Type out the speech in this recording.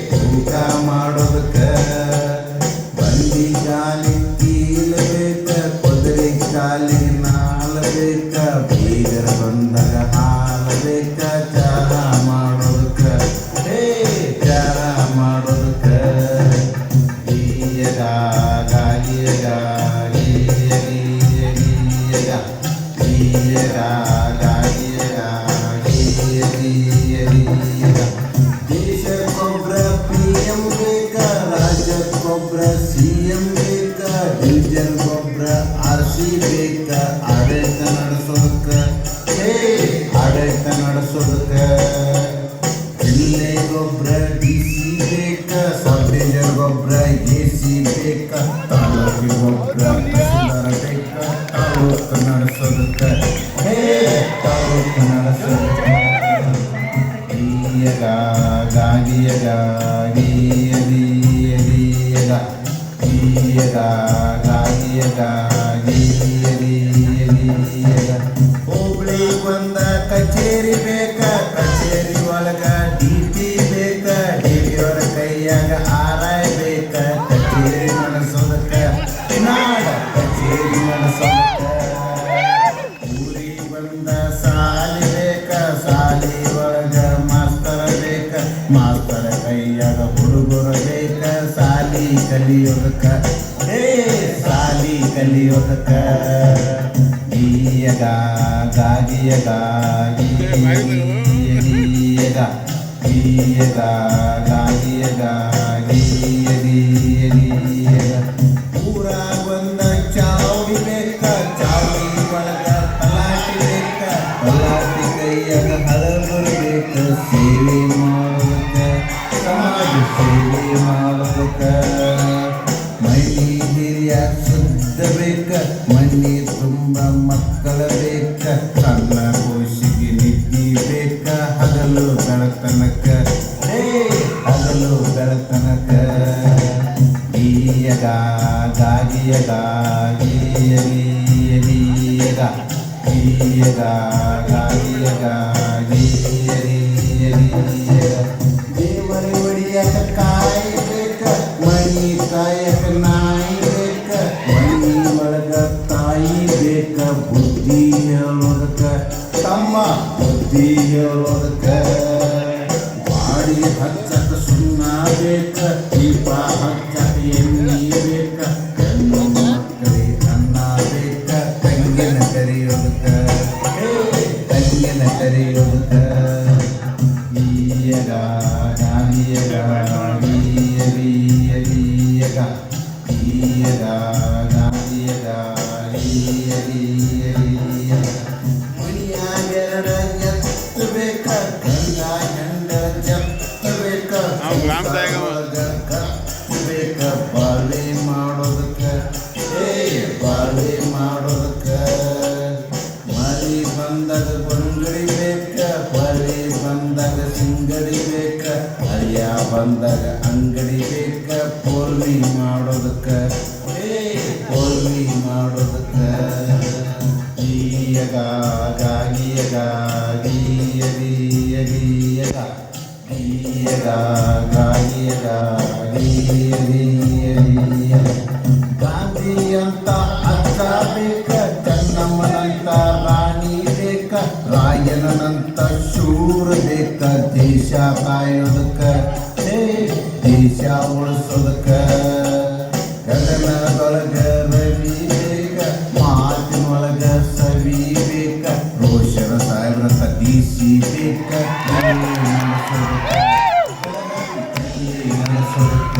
ತೂಕ ಮಾಡೋದಕ್ಕೆ ಬಂಡಿ ಗಾಲಿ ಕೀಲಬೇಕ ಕುದುರೆ ಕಾಲಿಗೆ ನಾಲಬೇಕ ಬೀಗರ ಬಂದಾಗ ಹಾಲಬೇಕ ಚಾರ ಮಾಡೋದಕ್ಕೆ ಚಾರ ಮಾಡೋದಕ್ಕೆ ದೇಶಕ್ಕೊಬ್ರ PM ಬೇಕ, ರಾಜ್ಯಕ್ಕೊಬ್ರ CM ಬೇಕ, ಡಿವಿಜನ್ ಗೊಬ್ರ RC ಬೇಕ, ಆಡಳಿತ ನಡೆಸೋದಕ್ಕೆ ಜಿಲ್ಲೆಗೊಬ್ರ DC ಬೇಕ, ಸಬ್ ಡಿವಿಜನ್ ಗೊಬ್ರ AC ಬೇಕ, ತಾಲೂಕಿಗೊಬ್ರ ತಹಸೀಲ್ದಾರ್ ಬೇಕ, ತಾಲೂಕು ನಡೆಸೋದಕ್ಕೆ ಹೋಬಳಿ ಬಂದ ಕಚೇರಿ ಬೇಕ, ಕಚೇರಿ ಒಳಗ DP ಬೇಕ, DP ಅವರ ಕೈಯಾಗ RI ಬೇಕ, ಕಚೇರಿ ನಡೆಸೋದಕ್ಕೆ ನಾಡ ಕಚೇರಿ ನಡೆಸೋದಕ್ಕೆ ಊರಿಗೆ ಬಂದ ಸಾಲಿ ಬೇಕ, ಸಾಲಿ ಒಳಗ ಮಾಸ್ತರ ಬೇಕ, ಮಾಸ್ತರ ಕೈಯಾಗ ಹುಡುಗರು ಬೇಕ, ಸಾಲಿ ಕಲಿಯೋದಕ್ಕ ಸಾಲಿ ಕಲಿಯೋದಕ್ಕ ಊರಾಗ ಬಂದ ಚಾವಡಿ ಬೇಕ, ಚಾವಡಿ ಒಳಗ ತಲಾಟಿ ಬೇಕ, ತಲಾಟಿ ಕೈಯಾಗ ಹಲವರು ಬೇಕ, ಸೇವೆ ಮಾಡೋದಕ್ಕೆ ಸಮಾಜ ಸೇವೆ ಮಾಡೋದಕ್ಕೆ ಮಣ್ಣಿ ಹಿರಿಯ ಶುದ್ಧ ಬೇಕ, ಮಣ್ಣಿ ತುಂಬ ಮಕ್ಕಳ ಬೇಕ, ಸಣ್ಣ ಕೋಶಿಗೆ ನಿದ್ದಿ ಬೇಕ, ಹಗಲು ಬೆಳತನಕ ಹಗಲು ಬೆಳತನಕ ದೇವರ ಒಡಿಯಾಕ ಕಾಯಿ ಬೇಕ, ಮಣಿ ಕಾಯಕ ನಾಯಿ ಬೇಕ, ಮಣ್ಣಿ ಒಳಗ ತಾಯಿ ಬೇಕ, ಬುದ್ಧಿ ಹೇಳೋದಕ್ಕ ತಮ್ಮ ಬುದ್ಧಿ ಹೇಳೋದಕ್ಕ ಬಾಡಿ ಹಚ್ಚಕ ಸುಣ್ಣ ಬೇಕ, ದೀಪ ಹಚ್ಚಕ ಎಣ್ಣೆ ಬೇಕ, ಹೆಣ್ಣು ಮಕ್ಕಳಿಗೆ ಅನ್ನ ಬೇಕ, ತಂಗಿನ ಕರೆಯೋದಕ್ಕ ಮನಿಯಾಗೆರಡ ಎತ್ತು ಬೇಕ, ಗಂಡ ಹೆಂಡ ಜಪ್ತ ಬೇಕ, ಒಳಗ ಕತ್ತು ಬೇಕ, ಬಾಳೆ ಮಾಡೋದಕ್ಕೆ ಬಾಳೆ ಮಾಡೋದಕ್ಕೆ ಮರಿ ಬಂದಾಗ ಬಂಗಡಿ ಬೇಕ, ಬಳಿ ಬಂದಾಗ ಸಿಂಗಡಿ ಬೇಕ, ಅಳಿಯ ಬಂದಾಗ ಅಂಗಡಿ ಬೇಕ, ಪೋಲ್ಮಿ ಮಾಡೋದಕ್ಕೆ ಪೋಲ್ಮಿ ಮಾಡೋದಕ್ಕೆ ಗಾಂಧಿ ಅಂತ ಅಕ್ಕ ಬೇಕ, ಚೆನ್ನಮ್ಮನಂತ ರಾಣಿ ಬೇಕ, ರಾಯನಂತ ಶೂರ ಬೇಕ, ದೇಶ ಕಾಯೋದಕ್ಕ ದೇಶ ಉಳಿಸೋದಕ್ಕ ಗಗನದೊಳಗ ರವಿ ಬೇಕ, ಮಾತಿನೊಳಗ ಸವಿ ಬೇಕ, ರೋಷನ ಸಾಹೇಬ್ರಂತ DC ಬೇಕ, ನಡೆಸೋದಕ್ಕ